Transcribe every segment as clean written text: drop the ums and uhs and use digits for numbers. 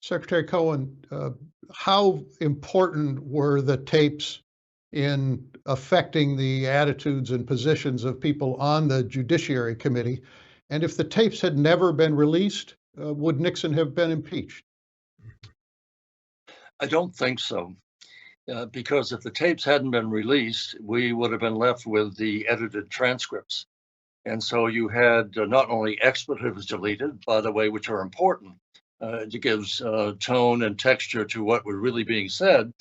Secretary Cohen, how important were the tapes in affecting the attitudes and positions of people on the Judiciary Committee? And if the tapes had never been released, would Nixon have been impeached? I don't think so, because if the tapes hadn't been released, we would have been left with the edited transcripts. And so you had not only expletives deleted, by the way, which are important. It gives tone and texture to what was really being said,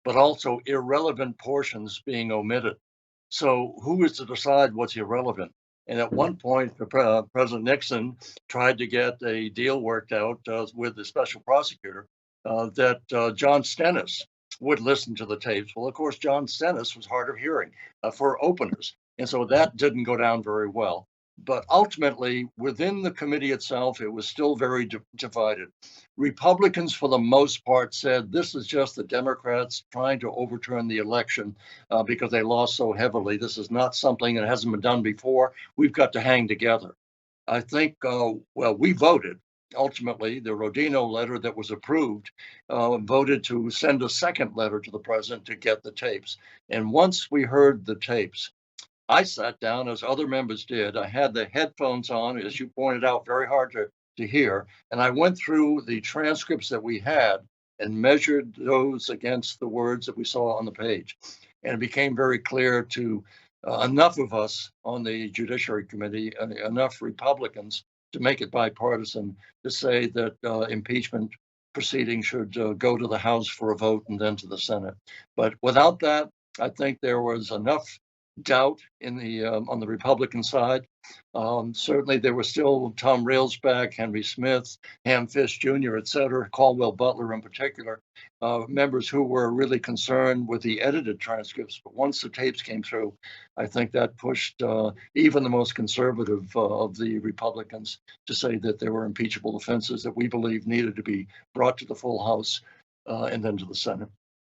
but also irrelevant portions being omitted. So who is to decide what's irrelevant? And at one point, President Nixon tried to get a deal worked out with the special prosecutor that John Stennis would listen to the tapes. Well, of course, John Stennis was hard of hearing for openers. And so that didn't go down very well. But ultimately, within the committee itself, it was still very divided. Republicans, for the most part, said this is just the Democrats trying to overturn the election because they lost so heavily. This is not something that hasn't been done before. We've got to hang together. I think, well, we voted. Ultimately, the Rodino letter that was approved voted to send a second letter to the president to get the tapes. And once we heard the tapes, I sat down, as other members did. I had the headphones on, as you pointed out, very hard to hear. And I went through the transcripts that we had and measured those against the words that we saw on the page. And it became very clear to enough of us on the Judiciary Committee, enough Republicans to make it bipartisan, to say that impeachment proceedings should go to the House for a vote and then to the Senate. But without that, I think there was enough doubt in the on the Republican side. Certainly, there was still Tom Railsback, Henry Smith, Ham Fish Jr., et cetera, Caldwell Butler in particular, members who were really concerned with the edited transcripts. But once the tapes came through, I think that pushed even the most conservative of the Republicans to say that there were impeachable offenses that we believe needed to be brought to the full House and then to the Senate.